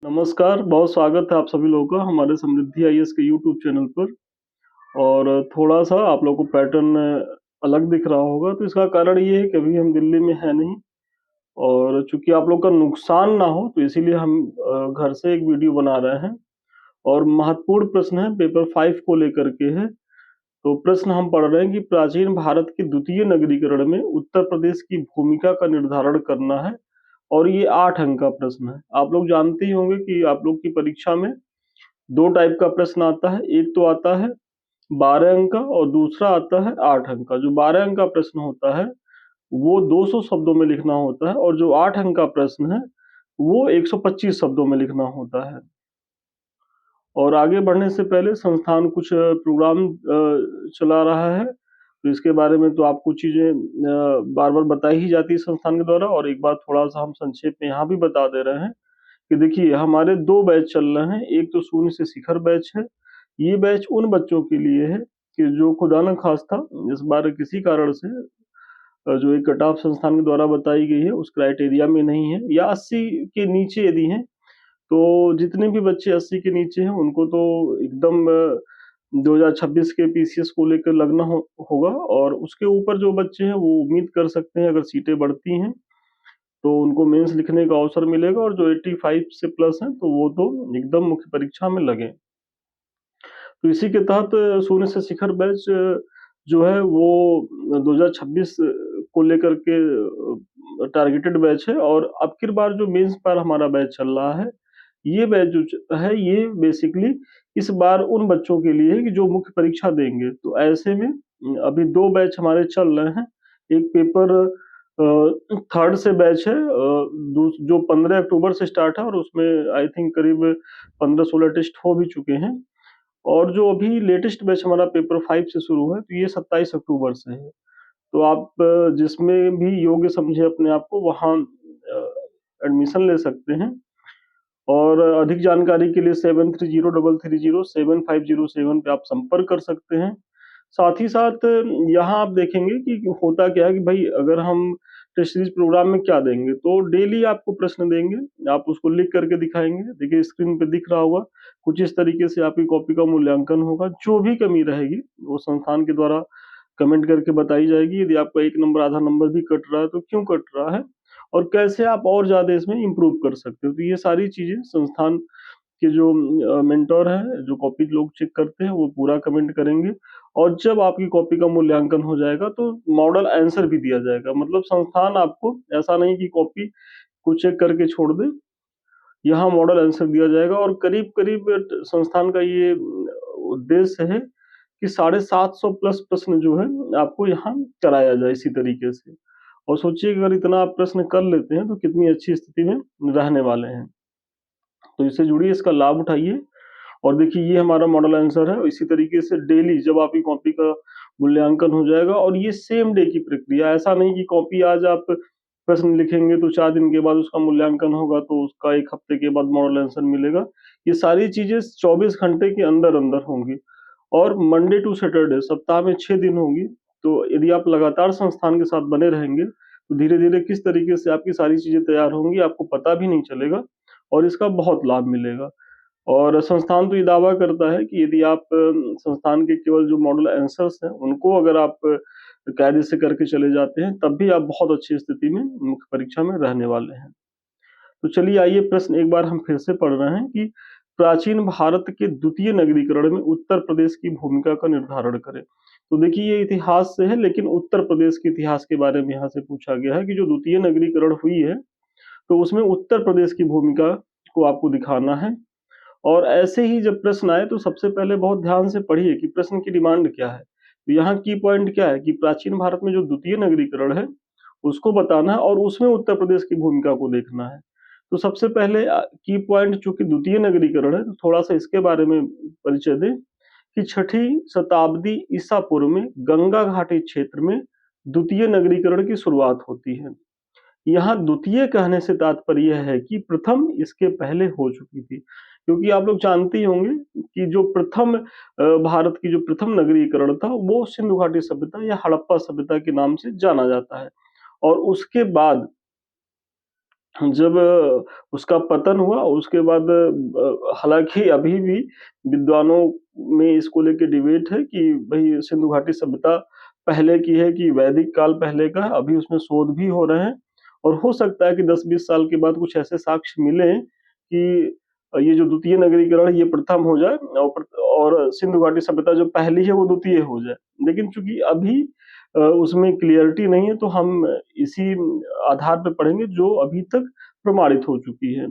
नमस्कार, बहुत स्वागत है आप सभी लोगों का हमारे समृद्धि आईएएस के यूट्यूब चैनल पर। और थोड़ा-सा आप लोगों को पैटर्न अलग दिख रहा होगा, तो इसका कारण ये है कि अभी हम दिल्ली में हैं नहीं। और चूँकि आप लोग का नुकसान ना हो, तो इसीलिए हम घर से एक वीडियो बना रहे हैं। और महत्वपूर्ण प्रश्न है, पेपर 5 को लेकर के है। तो प्रश्न हम पढ़ रहे हैं कि प्राचीन भारत के द्वितीय नगरीकरण में उत्तर प्रदेश की भूमिका का निर्धारण करना है। और ये 8 अंक का प्रश्न है। आप लोग जानते ही होंगे कि आप लोग की परीक्षा में 2 टाइप का प्रश्न आता है। एक तो आता है 12 अंक का और दूसरा आता है 8 अंक का। जो 12 अंक का प्रश्न होता है, वो 200 शब्दों में लिखना होता है और जो 8 अंक का प्रश्न है, वो 125 शब्दों में लिखना होता है। और आगे बढ़ने से पहले संस्थान कुछ प्रोग्राम चला रहा है, तो इसके बारे में तो आपको चीज़ें बार-बार बताई ही जाती है संस्थान के द्वारा। और एक बार थोड़ा-सा हम संक्षेप में यहाँ भी बता दे रहे हैं कि देखिए हमारे 2 बैच चल रहे हैं। एक तो शून्य से शिखर बैच है। ये बैच उन बच्चों के लिए है कि जो खुदा न खास्ता इस बार किसी कारण से जो एक कट ऑफ संस्थान के द्वारा बताई गई है उस क्राइटेरिया में नहीं है या 80 के नीचे यदि हैं, तो जितने भी बच्चे 80 के नीचे हैं उनको तो एकदम 2026 के पीसीएस को लेकर लगना होगा। और उसके ऊपर जो बच्चे हैं वो उम्मीद कर सकते हैं, अगर सीटें बढ़ती हैं तो उनको मेंस लिखने का अवसर मिलेगा। और जो 85 से प्लस हैं तो वो तो एकदम मुख्य परीक्षा में लगे। तो इसी के तहत शून्य से शिखर बैच जो है वो 2026 को लेकर के टारगेटेड बैच है। और अब की बार जो मेंस पर हमारा बैच चल रहा है, ये बैच जो है ये बेसिकली इस बार उन बच्चों के लिए है कि जो मुख्य परीक्षा देंगे। तो ऐसे में अभी 2 बैच हमारे चल रहे हैं। एक पेपर थर्ड से बैच है जो 15 अक्टूबर से स्टार्ट है और उसमें आई थिंक करीब 15-16 टेस्ट हो भी चुके हैं। और जो अभी लेटेस्ट बैच हमारा पेपर 5 से शुरू है, तो ये 27 अक्टूबर से है। तो आप जिसमें भी योग्य समझे अपने आप को वहाँ एडमिशन ले सकते हैं। और अधिक जानकारी के लिए 7303307507 पे आप संपर्क कर सकते हैं। साथ ही साथ यहाँ आप देखेंगे कि होता क्या है कि भाई अगर हम टेस्ट सीरीज़ प्रोग्राम में क्या देंगे, तो डेली आपको प्रश्न देंगे, आप उसको लिख करके दिखाएँगे। देखिए स्क्रीन पे दिख रहा होगा, कुछ इस तरीके से आपकी कॉपी का मूल्यांकन होगा। जो भी कमी रहेगी, वो संस्थान के द्वारा कमेंट करके बताई जाएगी। यदि आपका 1 नंबर, आधा नंबर भी कट रहा है, तो क्यों कट रहा है और कैसे आप और ज़्यादा इसमें इम्प्रूव कर सकते हो। तो ये सारी चीज़ें संस्थान के जो मेंटर हैं, जो कॉपी लोग चेक करते हैं, वो पूरा कमेंट करेंगे। और जब आपकी कॉपी का मूल्यांकन हो जाएगा, तो मॉडल आंसर भी दिया जाएगा। मतलब संस्थान आपको ऐसा नहीं कि कॉपी को चेक करके छोड़ दे, यहाँ मॉडल आंसर दिया जाएगा। और करीब-करीब संस्थान का ये उद्देश्य है कि 750 प्लस प्रश्न जो है आपको यहाँ कराया जाए इसी तरीके से। और सोचिए कि अगर इतना आप प्रश्न कर लेते हैं, तो कितनी अच्छी स्थिति में रहने वाले हैं। तो इससे जुड़िए, इसका लाभ उठाइए। और देखिए ये हमारा मॉडल आंसर है। इसी तरीके से डेली जब आपकी कॉपी का मूल्यांकन हो जाएगा, और ये सेम डे की प्रक्रिया, ऐसा नहीं कि कॉपी आज आप प्रश्न लिखेंगे तो 4 दिन के बाद उसका मूल्यांकन होगा, तो उसका 1 हफ्ते के बाद मॉडल आंसर मिलेगा। ये सारी चीज़ें 24 घंटे के अंदर-अंदर होंगी। और मंडे टू सैटरडे सप्ताह में 6 दिन होंगी। तो यदि आप लगातार संस्थान के साथ बने रहेंगे, तो धीरे-धीरे किस तरीके से आपकी सारी चीज़ें तैयार होंगी आपको पता भी नहीं चलेगा और इसका बहुत लाभ मिलेगा। और संस्थान तो ये दावा करता है कि यदि आप संस्थान के केवल जो मॉडल आंसर्स हैं, उनको अगर आप कायदे से करके चले जाते हैं, तब भी आप बहुत अच्छी स्थिति में मुख्य परीक्षा में रहने वाले हैं। तो चलिए आइए प्रश्न एक बार हम फिर से पढ़ रहे हैं कि प्राचीन भारत के द्वितीय नगरीकरण में उत्तर प्रदेश की भूमिका का निर्धारण करें। तो देखिए ये इतिहास से है, लेकिन उत्तर प्रदेश के इतिहास के बारे में यहाँ से पूछा गया है कि जो द्वितीय नगरीकरण हुई है, तो उसमें उत्तर प्रदेश की भूमिका को आपको दिखाना है। और ऐसे ही जब प्रश्न आए, तो सबसे पहले बहुत ध्यान से पढ़िए कि प्रश्न की डिमांड क्या है। तो यहाँ की पॉइंट क्या है कि प्राचीन भारत में जो द्वितीय नगरीकरण है, उसको बताना है और उसमें उत्तर प्रदेश की भूमिका को देखना है। तो सबसे पहले की पॉइंट चूँकि द्वितीय नगरीकरण है, तो थोड़ा-सा इसके बारे में परिचय दें कि छठी शताब्दी ईसा पूर्व में गंगा घाटी क्षेत्र में द्वितीय नगरीकरण की शुरुआत होती है। यहाँ द्वितीय कहने से तात्पर्य है कि प्रथम इसके पहले हो चुकी थी। क्योंकि आप लोग जानते ही होंगे कि जो प्रथम भारत की जो प्रथम नगरीकरण था, वो सिंधु घाटी सभ्यता या हड़प्पा सभ्यता के नाम से जाना जाता है। और उसके बाद जब उसका पतन हुआ उसके बाद हालाँकि अभी भी विद्वानों में इसको लेके डिबेट है कि भई सिंधु घाटी सभ्यता पहले की है कि वैदिक काल पहले का है, अभी उसमें शोध भी हो रहे हैं और हो सकता है कि 10-20 साल के बाद कुछ ऐसे साक्ष्य मिलें कि ये जो द्वितीय नगरीकरण ये प्रथम हो जाए और सिंधु घाटी सभ्यता जो पहली है वो द्वितीय हो जाए। लेकिन चूँकि अभी उसमें क्लैरिटी नहीं है तो हम इसी आधार पे पढ़ेंगे जो अभी तक प्रमाणित हो चुकी है।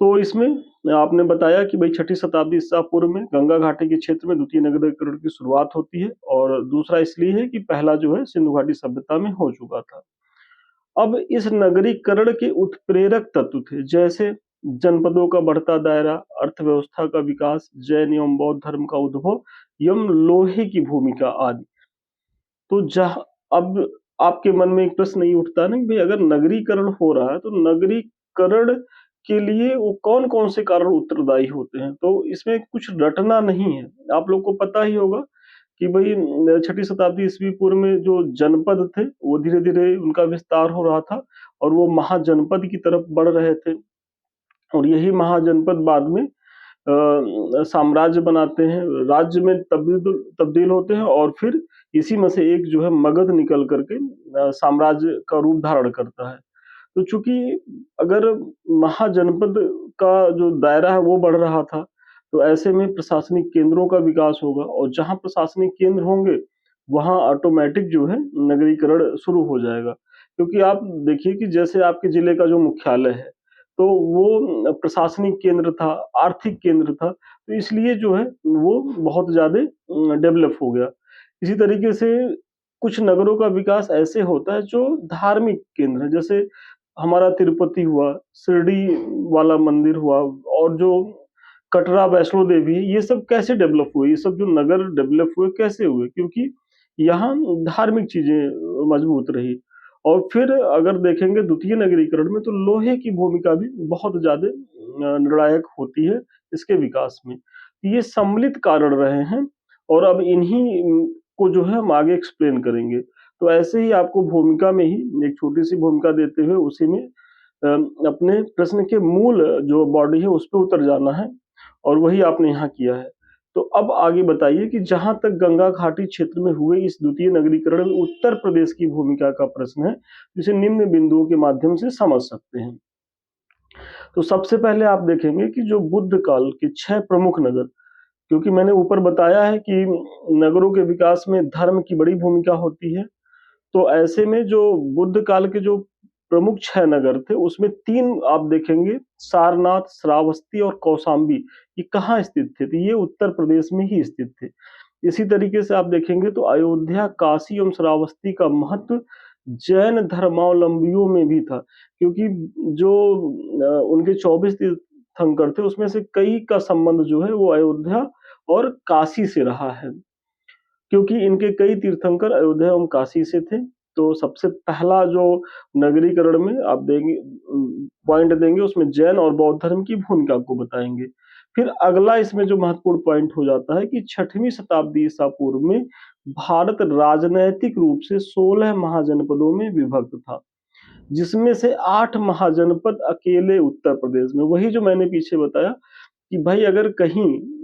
तो इसमें आपने बताया कि भई छठी शताब्दी ईसा पूर्व में गंगा घाटी के क्षेत्र में द्वितीय नगरीकरण की शुरुआत होती है और दूसरा इसलिए है कि पहला जो है सिंधु घाटी सभ्यता में हो चुका था। अब इस नगरीकरण के उत्प्रेरक तत्व थे जैसे जनपदों का बढ़ता दायरा, अर्थव्यवस्था का विकास, जैन एवं बौद्ध धर्म का उद्भव एवं लोहे की भूमिका आदि। तो जहाँ अब आपके मन में एक प्रश्न ये उठता है ना कि भई अगर नगरीकरण हो रहा है, तो नगरीकरण के लिए वो कौन-कौन से कारण उत्तरदायी होते हैं? तो इसमें कुछ रटना नहीं है। आप लोग को पता ही होगा कि भई छठी शताब्दी ईस्वी पूर्व में जो जनपद थे, वो धीरे-धीरे उनका विस्तार हो रहा था और वो महाजनपद की तरफ बढ़ रहे थे और यही महाजनपद बाद में साम्राज्य बनाते हैं, राज्य में तब्दील तब्दील होते हैं और फिर इसी में से एक जो है मगध निकल कर के साम्राज्य का रूप धारण करता है। तो चूँकि अगर महाजनपद का जो दायरा है वो बढ़ रहा था, तो ऐसे में प्रशासनिक केंद्रों का विकास होगा और जहाँ प्रशासनिक केंद्र होंगे, वहाँ ऑटोमैटिक जो है नगरीकरण शुरू हो जाएगा। क्योंकि आप देखिए कि जैसे आपके ज़िले का जो मुख्यालय है, तो वो प्रशासनिक केंद्र था, आर्थिक केंद्र था, तो इसलिए जो है वो बहुत ज़्यादा डेवलप हो गया। इसी तरीके से कुछ नगरों का विकास ऐसे होता है जो धार्मिक केंद्र है, जैसे हमारा तिरुपति हुआ, शिरडी वाला मंदिर हुआ और जो कटरा वैष्णो देवी ये सब कैसे डेवलप हुए? ये सब जो नगर डेवलप हुए कैसे हुए? क्योंकि यहाँ धार्मिक चीज़ें मजबूत रही और फिर अगर देखेंगे द्वितीय नगरीकरण में तो लोहे की भूमिका भी बहुत ज़्यादा निर्णायक होती है इसके विकास में। ये सम्मिलित कारण रहे हैं और अब इन्हीं को जो है हम आगे एक्सप्लेन करेंगे। तो ऐसे ही आपको भूमिका में ही एक छोटी-सी भूमिका देते हुए उसी में अपने प्रश्न के मूल जो बॉडी है उस पे उतर जाना है और वही आपने यहाँ किया है। तो अब आगे बताइए कि जहाँ तक गंगा घाटी क्षेत्र में हुए इस द्वितीय नगरीकरण में उत्तर प्रदेश की भूमिका का प्रश्न है, जिसे निम्न बिंदुओं के माध्यम से समझ सकते हैं। तो सबसे पहले आप देखेंगे कि जो बुद्ध काल के 6 प्रमुख नगर क्योंकि मैंने ऊपर बताया है कि नगरों के विकास में धर्म की बड़ी भूमिका होती है। तो ऐसे में जो बुद्ध काल के जो प्रमुख 6 नगर थे, उसमें 3 आप देखेंगे सारनाथ, श्रावस्ती और कौशाम्बी, ये कहाँ स्थित थे? तो ये उत्तर प्रदेश में ही स्थित थे। इसी तरीके से आप देखेंगे तो अयोध्या, काशी एवं श्रावस्ती का महत्व जैन धर्मावलंबियों में भी था, क्योंकि जो उनके 24 तीर्थंकर थे, उसमें से कई का संबंध जो है वो अयोध्या और काशी से रहा है। क्योंकि इनके कई तीर्थंकर अयोध्या एवं काशी से थे, तो सबसे पहला जो नगरीकरण में आप देंगे पॉइंट देंगे उसमें जैन और बौद्ध धर्म की भूमिका को बताएँगे। फिर अगला इसमें जो महत्वपूर्ण पॉइंट हो जाता है कि 6वीं शताब्दी ईसा पूर्व में भारत राजनैतिक रूप से 16 महाजनपदों में विभक्त था, जिसमें से 8 महाजनपद अकेले उत्तर प्रदेश में। वही जो मैंने पीछे बताया कि भाई अगर कहीं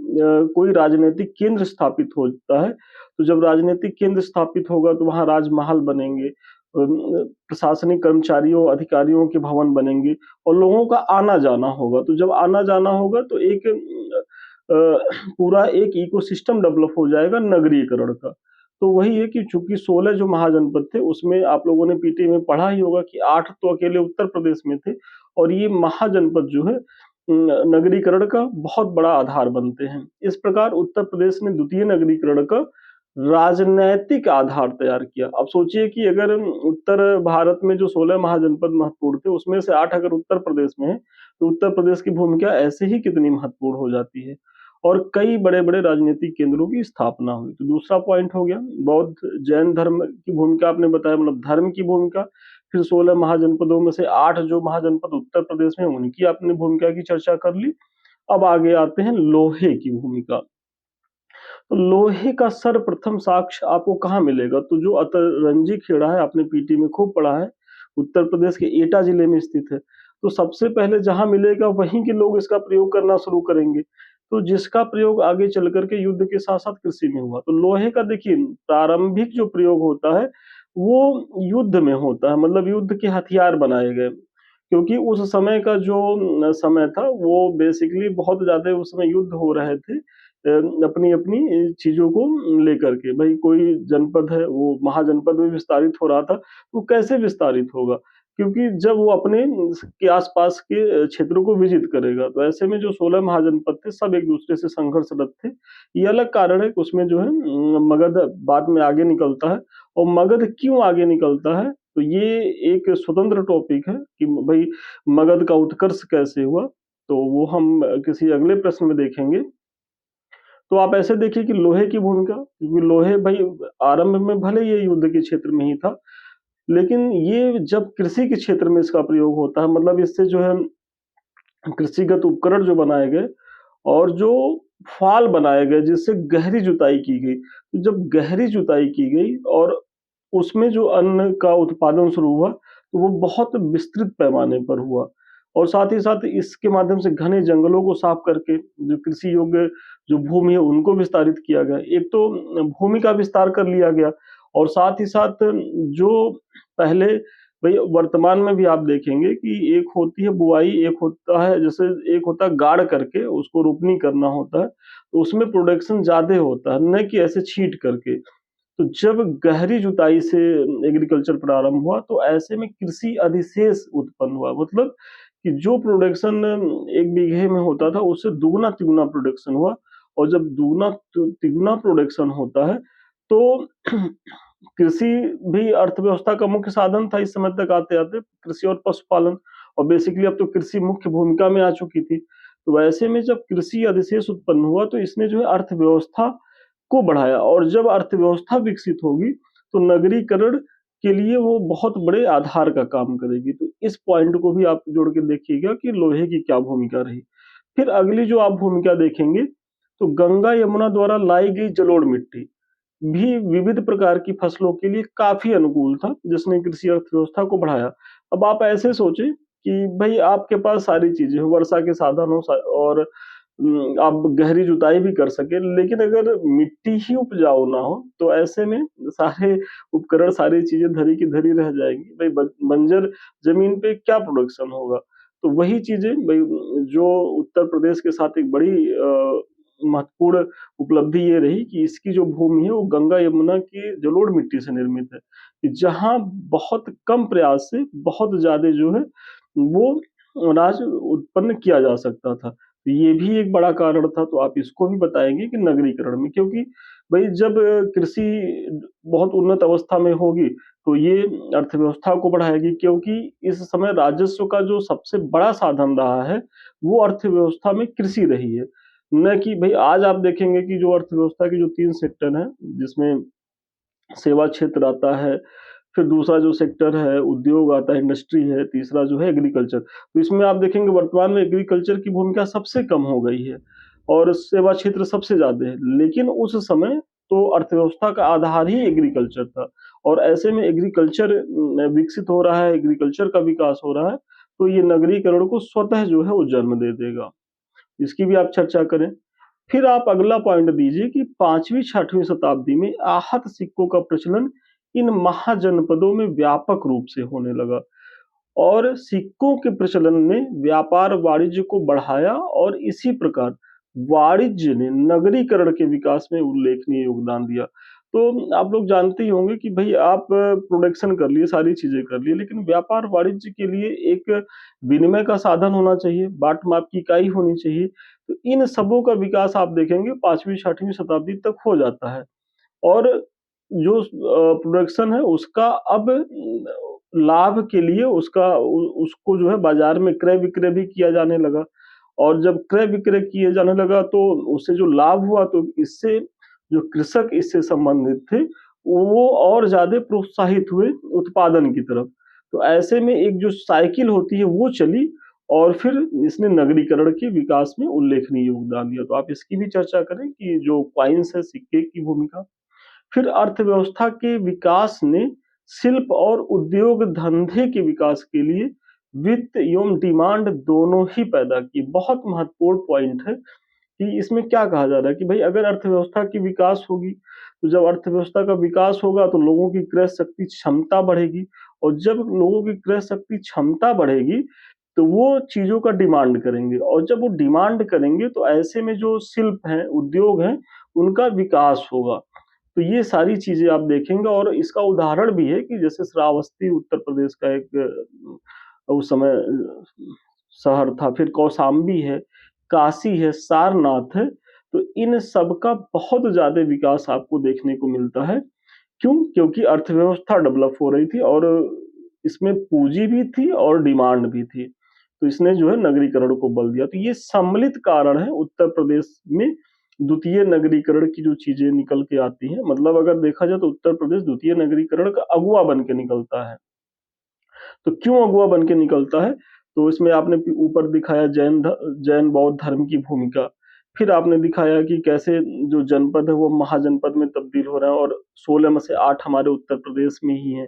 कोई राजनीतिक केंद्र स्थापित होता है, तो जब राजनीतिक केंद्र स्थापित होगा तो वहाँ राजमहल बनेंगे, प्रशासनिक कर्मचारियों, अधिकारियों के भवन बनेंगे और लोगों का आना-जाना होगा। तो जब आना-जाना होगा तो एक पूरा एक इकोसिस्टम डेवलप हो जाएगा नगरीकरण का। तो वही है कि चूँकि 16 जो महाजनपद थे, उसमें आप लोगों ने पीटी में पढ़ा ही होगा कि 8 तो अकेले उत्तर प्रदेश में थे और ये महाजनपद जो है नगरीकरण का बहुत बड़ा आधार बनते हैं। इस प्रकार उत्तर प्रदेश ने द्वितीय नगरीकरण का राजनैतिक आधार तैयार किया। अब सोचिए कि अगर उत्तर भारत में जो 16 महाजनपद महत्वपूर्ण थे, उसमें से 8 अगर उत्तर प्रदेश में है, तो उत्तर प्रदेश की भूमिका ऐसे ही कितनी महत्वपूर्ण हो जाती है और कई बड़े-बड़े राजनीतिक केंद्रों की स्थापना हुई। तो दूसरा पॉइंट हो गया, बौद्ध जैन धर्म की भूमिका आपने बताया मतलब धर्म की भूमिका। फिर 16 महाजनपदों में से 8 जो महाजनपद उत्तर प्रदेश में हैं, उनकी आपने भूमिका की चर्चा कर ली। अब आगे आते हैं लोहे की भूमिका। तो लोहे का सर्वप्रथम साक्ष्य आपको कहाँ मिलेगा? तो जो अतरंजी खेड़ा है, आपने पीटी में खूब पढ़ा है, उत्तर प्रदेश के एटा जिले में स्थित है। तो सबसे पहले जहाँ मिलेगा वहीं के लोग इसका प्रयोग करना शुरू करेंगे। तो जिसका प्रयोग आगे चल कर के युद्ध के साथ-साथ कृषि में हुआ। तो लोहे का देखिए प्रारंभिक जो प्रयोग होता है, वो युद्ध में होता है, मतलब युद्ध के हथियार बनाए गए। क्योंकि उस समय का जो समय था वो बेसिकली बहुत ज़्यादा उस समय युद्ध हो रहे थे अपनी-अपनी चीज़ों को लेकर के। भई कोई जनपद है वो महाजनपद में विस्तारित हो रहा था, वो कैसे विस्तारित होगा? क्योंकि जब वो अपने के आस-पास के क्षेत्रों को विजित करेगा, तो ऐसे में जो 16 महाजनपद थे सब एक-दूसरे से संघर्षरत थे। ये अलग कारण है कि उसमें जो है मगध बाद में आगे निकलता है और मगध क्यों आगे निकलता है? तो ये एक स्वतंत्र टॉपिक है कि भई मगध का उत्कर्ष कैसे हुआ? तो वो हम किसी अगले प्रश्न में देखेंगे। तो आप ऐसे देखिए कि लोहे की भूमिका, क्योंकि लोहे भई आरंभ में भले ये युद्ध के क्षेत्र में ही था, लेकिन ये जब कृषि के क्षेत्र में इसका प्रयोग होता है, मतलब इससे जो है कृषिगत उपकरण जो बनाए गए और जो फाल बनाए गए जिससे गहरी जुताई की गई। तो जब गहरी जुताई की गई और उसमें जो अन्न का उत्पादन शुरू हुआ, तो वो बहुत विस्तृत पैमाने पर हुआ और साथ ही साथ इसके माध्यम से घने जंगलों को साफ करके जो कृषि योग्य जो भूमि है उनको विस्तारित किया गया। एक तो भूमि का विस्तार कर लिया गया और साथ ही साथ जो पहले भई वर्तमान में भी आप देखेंगे कि एक होती है बुआई, एक होता है जैसे एक होता है गाड़ करके उसको रोपनी करना होता है, तो उसमें प्रोडक्शन ज़्यादा होता है, ना कि ऐसे छींट करके। तो जब गहरी जुताई से एग्रीकल्चर प्रारंभ हुआ, तो ऐसे में कृषि अधिशेष उत्पन्न हुआ। मतलब कि जो प्रोडक्शन 1 बीघे में होता था, उससे दुगना-तिगुना प्रोडक्शन हुआ और जब दुगना तिगुना प्रोडक्शन होता है, तो कृषि भी अर्थव्यवस्था का मुख्य साधन था इस समय तक आते-आते, कृषि और पशुपालन और बेसिकली अब तो कृषि मुख्य भूमिका में आ चुकी थी। तो ऐसे में जब कृषि अधिशेष उत्पन्न हुआ, तो इसने जो है अर्थव्यवस्था को बढ़ाया और जब अर्थव्यवस्था विकसित होगी, तो नगरीकरण के लिए वो बहुत बड़े आधार का काम करेगी। तो इस पॉइंट को भी आप जोड़ के देखिएगा कि लोहे की क्या भूमिका रही। फिर अगली जो आप भूमिका देखेंगे, तो गंगा यमुना द्वारा लाई गई जलोढ़ मिट्टी भी विविध प्रकार की फसलों के लिए काफ़ी अनुकूल था, जिसने कृषि अर्थव्यवस्था को बढ़ाया। अब आप ऐसे सोचें कि भई आपके पास सारी चीज़ें हो, वर्षा के साधन हो और आप गहरी जुताई भी कर सकें, लेकिन अगर मिट्टी ही उपजाऊ ना हो, तो ऐसे में सारे उपकरण, सारी चीज़ें धरी की धरी रह जाएँगी। भई बंजर ज़मीन पे क्या प्रोडक्शन होगा? तो वही चीज़ें भई जो उत्तर प्रदेश के साथ एक बड़ी महत्वपूर्ण उपलब्धि ये रही कि इसकी जो भूमि है, वो गंगा यमुना की जलोढ़ मिट्टी से निर्मित है, कि जहाँ बहुत कम प्रयास से बहुत ज़्यादा जो है, वो अनाज उत्पन्न किया जा सकता था। तो ये भी एक बड़ा कारण था, तो आप इसको भी बताएँगे कि नगरीकरण में क्योंकि भई जब कृषि बहुत उन्नत अवस्था में होगी, तो ये अर्थव्यवस्था को बढ़ाएगी क्योंकि इस समय राजस्व का जो सबसे बड़ा साधन रहा है, वो अर्थव्यवस्था में कृषि रही है। न कि भई आज आप देखेंगे कि जो अर्थव्यवस्था के जो 3 सेक्टर हैं, जिसमें सेवा क्षेत्र आता है, फिर दूसरा जो सेक्टर है उद्योग आता है, इंडस्ट्री है, तीसरा जो है एग्रीकल्चर। तो इसमें आप देखेंगे वर्तमान में एग्रीकल्चर की भूमिका सबसे कम हो गई है और सेवा क्षेत्र सबसे ज़्यादा है। लेकिन उस समय तो अर्थव्यवस्था का आधार ही एग्रीकल्चर था और ऐसे में एग्रीकल्चर विकसित हो रहा है, एग्रीकल्चर का विकास हो रहा है, तो ये नगरीकरण को स्वतः जो है वो जन्म दे देगा। इसकी भी आप चर्चा करें। फिर आप अगला पॉइंट दीजिए कि 5वीं-6वीं शताब्दी में आहत सिक्कों का प्रचलन इन महाजनपदों में व्यापक रूप से होने लगा और सिक्कों के प्रचलन ने व्यापार वाणिज्य को बढ़ाया और इसी प्रकार वाणिज्य ने नगरीकरण के विकास में उल्लेखनीय योगदान दिया। तो आप लोग जानते ही होंगे कि भई आप प्रोडक्शन कर लिए, सारी चीज़ें कर लिए, लेकिन व्यापार वाणिज्य के लिए एक विनिमय का साधन होना चाहिए, बाट-माप की इकाई होनी चाहिए। तो इन सबों का विकास आप देखेंगे 5वीं-6वीं शताब्दी तक हो जाता है और जो प्रोडक्शन है उसका अब लाभ के लिए उसको जो है बाज़ार में क्रय-विक्रय भी किया जाने लगा और जब क्रय-विक्रय किए जाने लगा तो उससे जो लाभ हुआ तो इससे जो कृषक इससे संबंधित थे, वो और ज़्यादा प्रोत्साहित हुए उत्पादन की तरफ। तो ऐसे में एक जो साइकिल होती है वो चली और फिर इसने नगरीकरण के विकास में उल्लेखनीय योगदान दिया। तो आप इसकी भी चर्चा करें कि जो कॉइन्स है, सिक्के की भूमिका। फिर अर्थव्यवस्था के विकास ने शिल्प और उद्योग धंधे के विकास के लिए वित्त एवं डिमांड दोनों ही पैदा की। बहुत महत्वपूर्ण पॉइंट है कि इसमें क्या कहा जा रहा है कि भाई अगर अर्थव्यवस्था की विकास होगी, तो जब अर्थव्यवस्था का विकास होगा तो लोगों की क्रय शक्ति क्षमता बढ़ेगी, और जब लोगों की क्रय शक्ति क्षमता बढ़ेगी तो वो चीज़ों का डिमांड करेंगे, और जब वो डिमांड करेंगे तो ऐसे में जो शिल्प हैं, उद्योग हैं, उनका विकास होगा। तो ये सारी चीज़ें आप देखेंगे, और इसका उदाहरण भी है कि जैसे श्रावस्ती उत्तर प्रदेश का एक उस समय शहर था, फिर कौशाम्बी है, काशी है, सारनाथ है, तो इन सब का बहुत ज़्यादा विकास आपको देखने को मिलता है। क्यों? क्योंकि अर्थव्यवस्था डेवलप हो रही थी, और इसमें पूँजी भी थी और डिमांड भी थी। तो इसने जो है नगरीकरण को बल दिया। तो ये सम्मिलित कारण है उत्तर प्रदेश में द्वितीय नगरीकरण की जो चीज़ें निकल के आती हैं। मतलब अगर देखा जाए तो उत्तर प्रदेश द्वितीय नगरीकरण का अगुवा बन के निकलता है। तो क्यों अगुवा बन के निकलता है? तो इसमें आपने ऊपर दिखाया जैन बौद्ध धर्म की भूमिका। फिर आपने दिखाया कि कैसे जो जनपद है वो महाजनपद में तब्दील हो रहा है, और 16 में से 8 हमारे उत्तर प्रदेश में ही हैं।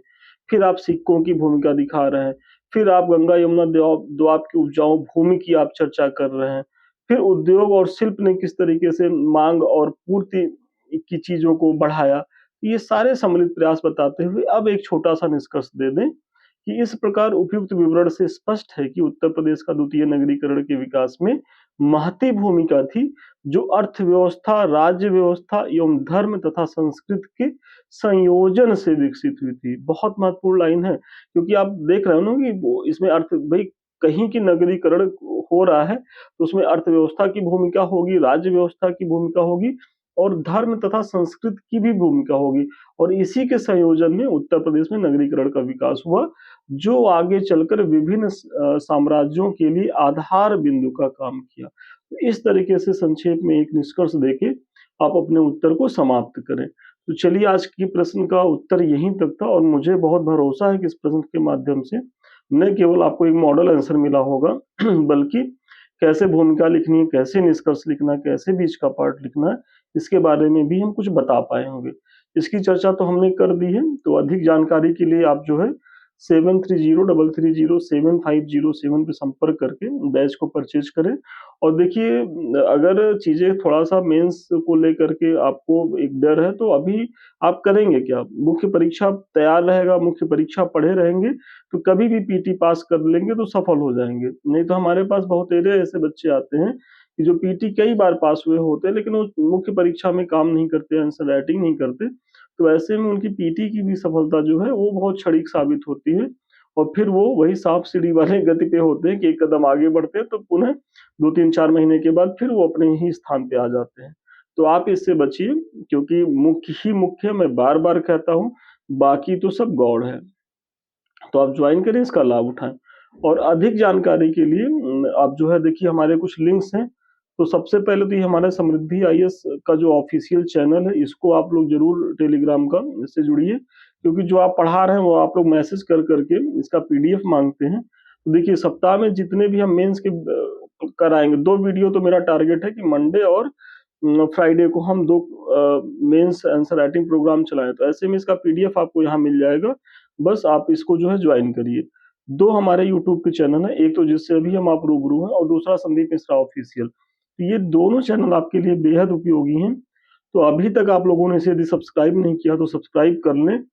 फिर आप सिक्कों की भूमिका दिखा रहे हैं। फिर आप गंगा यमुना दोआब की उपजाऊ भूमि की आप चर्चा कर रहे हैं। फिर उद्योग और शिल्प ने किस तरीके से माँग और पूर्ति की चीज़ों को बढ़ाया। ये सारे सम्मिलित प्रयास बताते हुए अब एक छोटा-सा निष्कर्ष दे दें कि इस प्रकार उपयुक्त विवरण से स्पष्ट है कि उत्तर प्रदेश का द्वितीय नगरीकरण के विकास में महती भूमिका थी, जो अर्थव्यवस्था, राज्य व्यवस्था एवं धर्म तथा संस्कृति के संयोजन से विकसित हुई थी। बहुत महत्वपूर्ण लाइन है, क्योंकि आप देख रहे हो ना कि वो इसमें अर्थ भाई कहीं की नगरीकरण हो रहा है, तो उसमें अर्थव्यवस्था की भूमिका होगी, राज्य व्यवस्था की भूमिका होगी, और धर्म तथा संस्कृति की भी भूमिका होगी, और इसी के संयोजन में उत्तर प्रदेश में नगरीकरण का विकास हुआ, जो आगे चलकर विभिन्न साम्राज्यों के लिए आधार बिंदु का काम किया। तो इस तरीके से संक्षेप में एक निष्कर्ष देके आप अपने उत्तर को समाप्त करें। तो चलिए, आज की प्रश्न का उत्तर यहीं तक था, और मुझे बहुत भरोसा है कि इस प्रश्न के माध्यम से न केवल आपको एक मॉडल आंसर मिला होगा बल्कि कैसे भूमिका लिखनी है, कैसे निष्कर्ष लिखना है, कैसे बीच का पार्ट लिखना है, इसके बारे में भी हम कुछ बता पाए होंगे। इसकी चर्चा तो हमने कर दी है, तो अधिक जानकारी के लिए आप जो है 7303307507 पे संपर्क करके बैच को परचेज करें। और देखिए, अगर चीज़ें थोड़ा-सा मेंस को लेकर के आपको एक डर है, तो अभी आप करेंगे क्या? मुख्य परीक्षा तैयार रहेगा, मुख्य परीक्षा पढ़े रहेंगे, तो कभी भी पीटी पास कर लेंगे तो सफल हो जाएँगे। नहीं तो हमारे पास बहुतेरे ऐसे बच्चे आते हैं कि जो पीटी कई बार पास हुए होते हैं, लेकिन वो मुख्य परीक्षा में काम नहीं करते, आंसर राइटिंग नहीं करते। तो ऐसे में उनकी पीटी की भी सफलता जो है वो बहुत क्षणिक साबित होती है, और फिर वो वही सांप सीढ़ी वाले गति पे होते हैं कि एक कदम आगे बढ़ते हैं तो पुनः 2-3-4 महीने के बाद फिर वो अपने ही स्थान पे आ जाते हैं। तो आप इससे बचिए, क्योंकि मुख्य ही मुख्य, मैं बार-बार कहता हूँ, बाकी तो सब गौड़ है। तो आप ज्वाइन करें, इसका लाभ उठाएँ। और अधिक जानकारी के लिए आप जो है देखिए हमारे कुछ लिंक्स हैं। तो सबसे पहले तो ये हमारा समृद्धि आईएएस का जो ऑफ़िशियल चैनल है, इसको आप लोग ज़रूर टेलीग्राम का इससे जुड़िए, क्योंकि जो आप पढ़ा रहे हैं वो आप लोग मैसेज कर के इसका पीडीएफ माँगते हैं। तो देखिए, सप्ताह में जितने भी हम मेंस के कराएँगे, 2 वीडियो तो मेरा टारगेट है कि मंडे और फ्राइडे को हम 2 मेंस आंसर राइटिंग प्रोग्राम चलाएँ। तो ऐसे में इसका पीडीएफ आपको यहाँ मिल जाएगा। बस आप इसको जो है ज्वाइन करिए। 2 हमारे यूट्यूब के चैनल हैं, एक तो जिससे अभी हम आप रूबरू हैं, और दूसरा संदीप मिश्रा ऑफिशियल। तो ये दोनों चैनल आपके लिए बेहद उपयोगी हैं। तो अभी तक आप लोगों ने इसे यदि सब्सक्राइब नहीं किया तो सब्सक्राइब कर लें,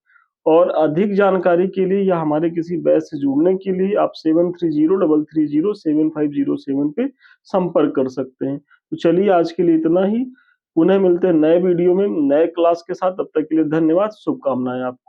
और अधिक जानकारी के लिए या हमारे किसी बैच से जुड़ने के लिए आप 7303307507 पे संपर्क कर सकते हैं। तो चलिए, आज के लिए इतना ही। पुनः मिलते हैं नए वीडियो में, नए क्लास के साथ। तब तक के लिए धन्यवाद, शुभकामनाएँ आपको।